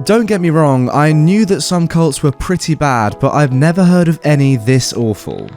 Don't get me wrong, I knew that some cults were pretty bad, but I've never heard of any this awful.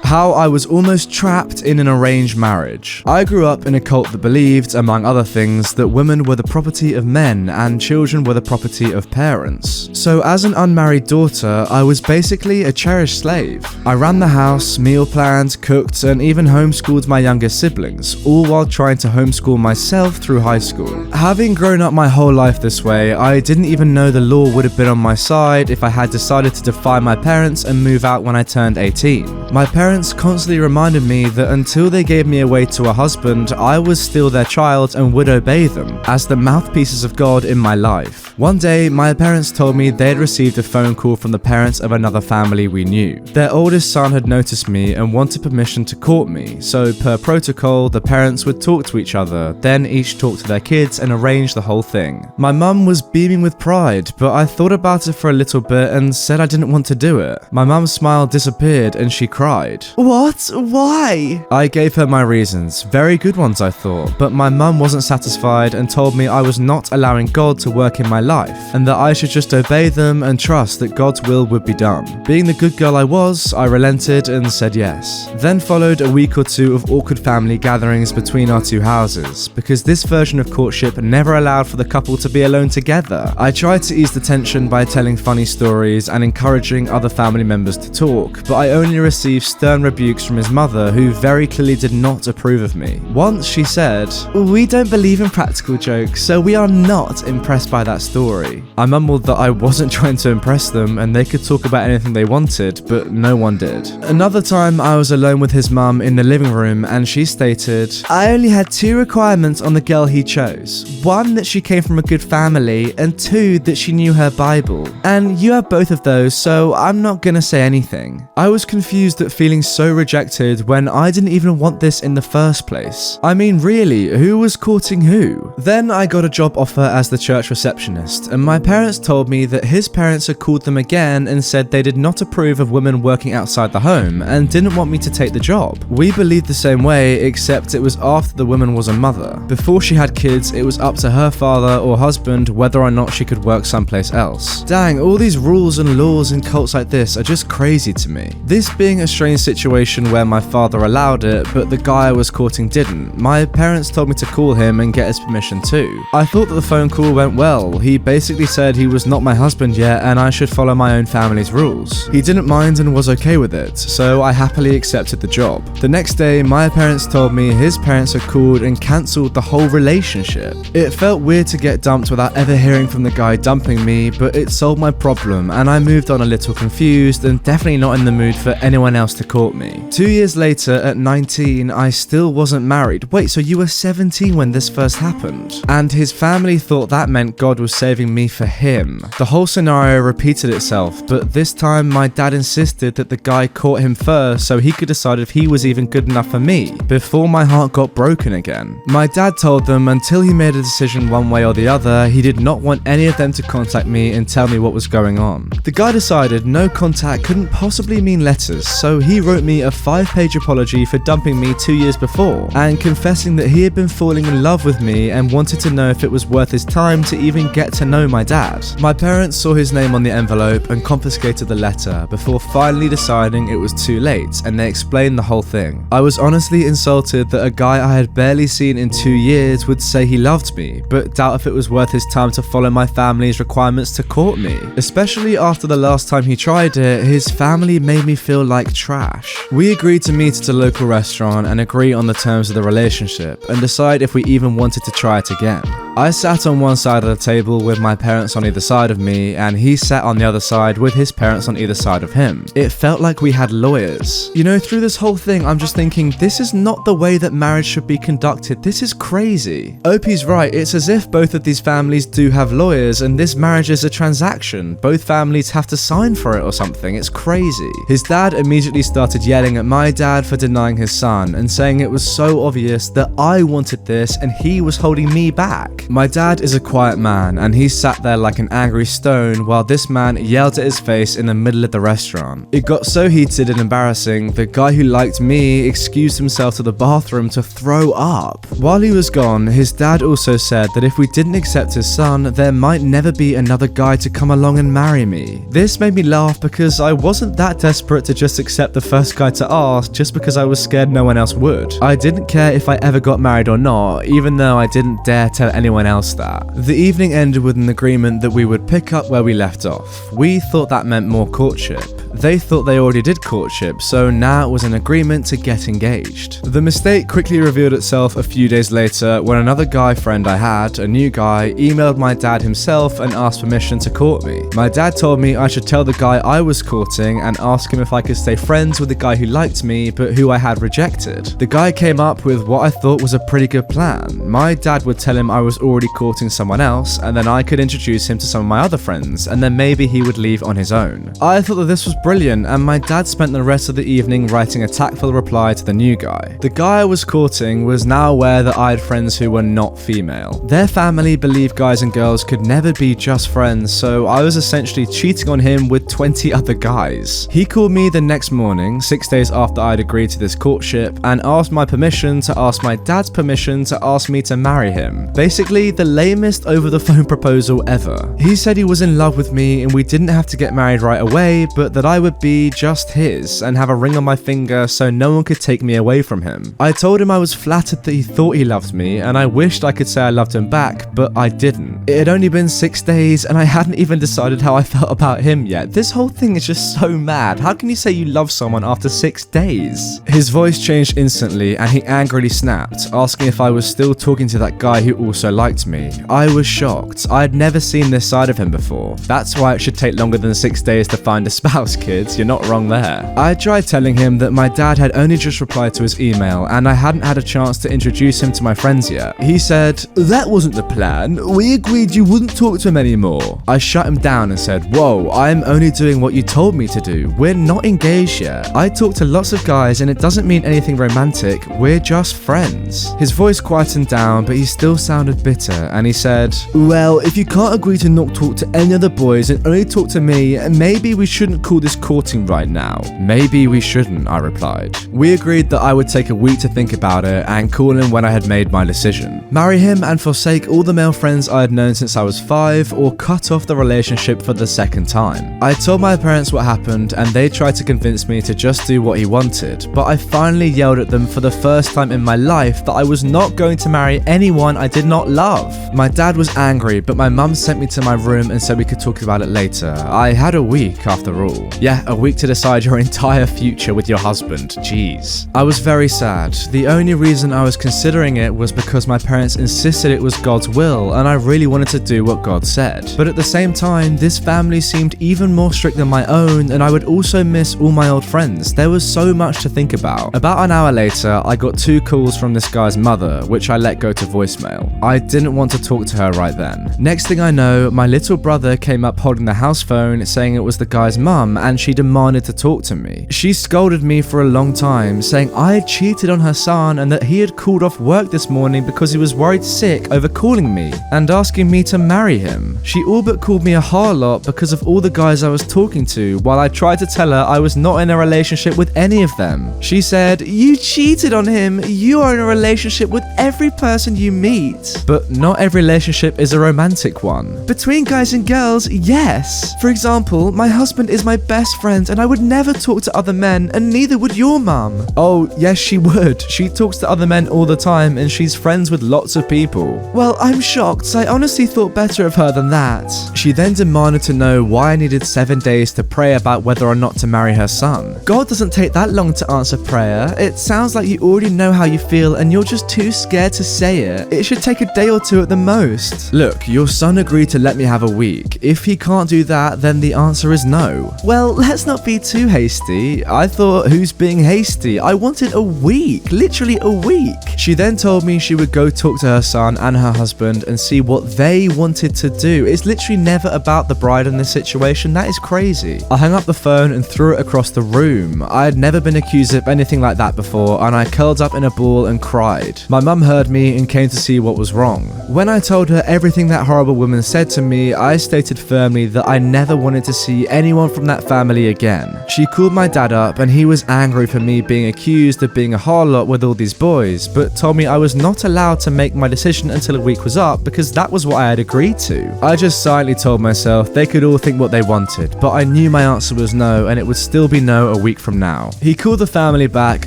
How I was almost trapped in an arranged marriage. I grew up in a cult that believed, among other things, that women were the property of men and children were the property of parents. So as an unmarried daughter, I was basically a cherished slave. I ran the house, meal planned, cooked, and even homeschooled my younger siblings, all while trying to homeschool myself through high school. Having grown up my whole life this way, I didn't even know the law would have been on my side if I had decided to defy my parents and move out when I turned 18. My parents constantly reminded me that until they gave me away to a husband, I was still their child and would obey them, as the mouthpieces of God in my life. One day, my parents told me they had received a phone call from the parents of another family we knew. Their oldest son had noticed me and wanted permission to court me, so per protocol, the parents would talk to each other, then each talk to their kids and arrange the whole thing. My mum was beaming with pride, but I thought about it for a little bit and said I didn't want to do it. My mum's smile disappeared and she cried. What? Why? I gave her my reasons, very good ones I thought, but my mum wasn't satisfied and told me I was not allowing God to work in my life, and that I should just obey them and trust that God's will would be done. Being the good girl I was, I relented and said yes. Then followed a week or two of awkward family gatherings between our two houses, because this version of courtship never allowed for the couple to be alone together. I tried to ease the tension by telling funny stories and encouraging other family members to talk, but I only received stern rebukes from his mother, who very clearly did not approve of me. Once she said, "We don't believe in practical jokes, so we are not impressed by that story." I mumbled that I wasn't trying to impress them and they could talk about anything they wanted, but no one did. Another time I was alone with his mum in the living room and she stated, "I only had 2 requirements on the girl he chose. 1, that she came from a good family, and 2, that she knew her Bible. And you have both of those, so I'm not gonna say anything." I was confused at feeling so rejected when I didn't even want this in the first place. I mean, really, who was courting who? Then I got a job offer as the church receptionist, and my parents told me that his parents had called them again and said they did not approve of women working outside the home and didn't want me to take the job. We believed the same way, except it was after the woman was a mother. Before she had kids, it was up to her father or husband whether or not she could work someplace else. Dang, all these rules and laws in cults like this are just crazy to me. This being a strange situation where my father allowed it, but the guy I was courting didn't, my parents told me to call him and get his permission too. I thought that the phone call went well. He basically said he was not my husband yet and I should follow my own family's rules. He didn't mind and was okay with it, so I happily accepted the job. The next day, my parents told me his parents had called and cancelled the whole relationship. It felt weird to get dumped without ever hearing from the guy dumping me, but it solved my problem and I moved on a little confused and definitely not in the mood for anyone else to court me. 2 years later, at 19, I still wasn't married. Wait, so you were 17 when this first happened? And his family thought that meant God was saving me for him. The whole scenario repeated itself, but this time my dad insisted that the guy court him first so he could decide if he was even good enough for me, before my heart got broken again. My dad told them until he made a decision one way or the other, he did not want any of them to contact me and tell me what was going on. The guy decided no contact couldn't possibly mean letters, so he wrote me a 5-page apology for dumping me 2 years before, and confessing that he had been falling in love with me and wanted to know if it was worth his time to even get to know my dad. My parents saw his name on the envelope and confiscated the letter before finally deciding it was too late, and they explained the whole thing. I was honestly insulted that a guy I had barely seen in 2 years would say he loved me, but doubt if it was worth his time to follow my family's requirements to court me. Especially after the last time he tried it, his family made me feel like trash. We agreed to meet at a local restaurant and agree on the terms of the relationship and decide if we even wanted to try it again. I sat on one side of the table with my parents on either side of me, and he sat on the other side with his parents on either side of him. It felt like we had lawyers. You know, through this whole thing, I'm just thinking, this is not the way that marriage should be conducted. This is crazy. Opie's right, it's as if both of these families do have lawyers, and this marriage is a transaction. Both families have to sign for it or something. It's crazy. His dad immediately started yelling at my dad for denying his son, and saying it was so obvious that I wanted this and he was holding me back. My dad is a quiet man, and he sat there like an angry stone while this man yelled at his face in the middle of the restaurant. It got so heated and embarrassing, the guy who liked me excused himself to the bathroom to throw up. While he was gone, his dad also said that if we didn't accept his son, there might never be another guy to come along and marry me. This made me laugh because I wasn't that desperate to just accept the first guy to ask just because I was scared no one else would. I didn't care if I ever got married or not, even though I didn't dare tell anyone else that. The evening ended with an agreement that we would pick up where we left off. We thought that meant more courtship. They thought they already did courtship, so now it was an agreement to get engaged. The mistake quickly revealed itself a few days later when another guy friend I had, a new guy, emailed my dad himself and asked permission to court me. My dad told me I should tell the guy I was courting and ask him if I could stay friends with the guy who liked me but who I had rejected. The guy came up with what I thought was a pretty good plan. My dad would tell him I was already courting someone else, and then I could introduce him to some of my other friends, and then maybe he would leave on his own. I thought that this was brilliant, and my dad spent the rest of the evening writing a tactful reply to the new guy. The guy I was courting was now aware that I had friends who were not female. Their family believed guys and girls could never be just friends, so I was essentially cheating on him with 20 other guys. He called me the next morning, 6 days after I'd agreed to this courtship, and asked my permission to ask my dad's permission to ask me to marry him. Basically, the lamest over the phone proposal ever. He said he was in love with me and we didn't have to get married right away, but that I would be just his and have a ring on my finger so no one could take me away from him. I told him I was flattered that he thought he loved me and I wished I could say I loved him back, but I didn't. It had only been 6 days and I hadn't even decided how I felt about him yet. This whole thing is just so mad. How can you say you love someone after 6 days? His voice changed instantly and he angrily snapped, asking if I was still talking to that guy who also liked me. I was shocked. I had never seen this side of him before. That's why it should take longer than 6 days to find a spouse, kids. You're not wrong there. I tried telling him that my dad had only just replied to his email and I hadn't had a chance to introduce him to my friends yet. He said, "That wasn't the plan. We agreed you wouldn't talk to him anymore." I shut him down and said, "Whoa, I'm only doing what you told me to do. We're not engaged yet. I talk to lots of guys and it doesn't mean anything romantic. We're just friends." His voice quietened down, but he still sounded bitter and he said, "Well, if you can't agree to not talk to any other boys and only talk to me, maybe we shouldn't call this courting right now." "Maybe we shouldn't," I replied. We agreed that I would take a week to think about it and call him when I had made my decision. Marry him and forsake all the male friends I had known since I was 5, or cut off the relationship for the second time. I told my parents what happened and they tried to convince me to just do what he wanted, but I finally yelled at them for the first time in my life that I was not going to marry anyone I did not love. My dad was angry, but my mum sent me to my room and said we could talk about it later. I had a week after all. Yeah, a week to decide your entire future with your husband. Jeez. I was very sad. The only reason I was considering it was because my parents insisted it was God's will and I really wanted to do what God said. But at the same time, this family seemed even more strict than my own and I would also miss all my old friends. There was so much to think about. About an hour later, I got 2 calls from this guy's mother, which I let go to voicemail. I didn't want to talk to her right then. Next thing I know, my little brother came up holding the house phone saying it was the guy's mum and she demanded to talk to me. She scolded me for a long time, saying I had cheated on her son and that he had called off work this morning because he was worried sick over calling me and asking me to marry him. She all but called me a harlot because of all the guys I was talking to, while I tried to tell her I was not in a relationship with any of them. She said, "You cheated on him. You are in a relationship with every person you meet." But not every relationship is a romantic one. Between guys and girls, yes. For example, my husband is my best friend and I would never talk to other men, and neither would your mum. Oh, yes, she would. She talks to other men all the time and she's friends with lots of people. Well, I'm shocked. I honestly thought better of her than that. She then demanded to know why I needed 7 days to pray about whether or not to marry her son. God doesn't take that long to answer prayer. It sounds like you already know how you feel and you're just too scared to say it. It should take a day or 2 at the most. Look, your son agreed to let me have a week. If he can't do that, then the answer is no. Well, Well, let's not be too hasty. I thought, who's being hasty? I wanted a week, literally a week. She then told me she would go talk to her son and her husband and see what they wanted to do. It's literally never about the bride in this situation. That is crazy. I hung up the phone and threw it across the room. I had never been accused of anything like that before, and I curled up in a ball and cried. My mum heard me and came to see what was wrong. When I told her everything that horrible woman said to me, I stated firmly that I never wanted to see anyone from that family again. She called my dad up and he was angry for me being accused of being a harlot with all these boys, but told me I was not allowed to make my decision until a week was up because that was what I had agreed to. I just silently told myself they could all think what they wanted, but I knew my answer was no, and it would still be no a week from now. He called the family back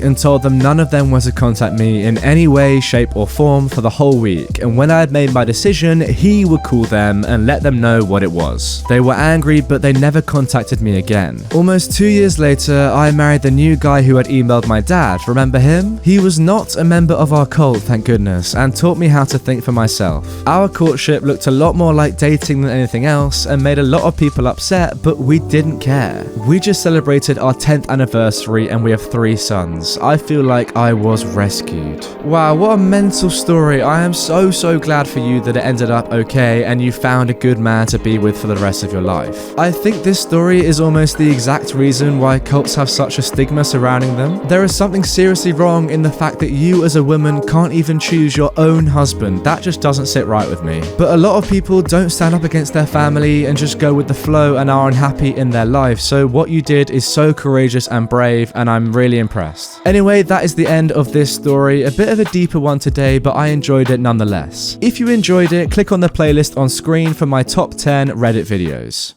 and told them none of them were to contact me in any way, shape or form for the whole week, and when I had made my decision, he would call them and let them know what it was. They were angry, but they never contacted me again. Almost 2 years later, I married the new guy who had emailed my dad. Remember him? He was not a member of our cult, thank goodness, and taught me how to think for myself. Our courtship looked a lot more like dating than anything else and made a lot of people upset, but we didn't care. We just celebrated our 10th anniversary and we have 3 sons. I feel like I was rescued. Wow, what a mental story. I am so glad for you that it ended up okay and you found a good man to be with for the rest of your life. I think this story is almost the exact reason why cults have such a stigma surrounding them. There is something seriously wrong in the fact that you as a woman can't even choose your own husband. That just doesn't sit right with me. But a lot of people don't stand up against their family and just go with the flow and are unhappy in their life. So what you did is so courageous and brave, and I'm really impressed. Anyway, that is the end of this story. A bit of a deeper one today, but I enjoyed it nonetheless. If you enjoyed it, click on the playlist on screen for my top 10 Reddit videos.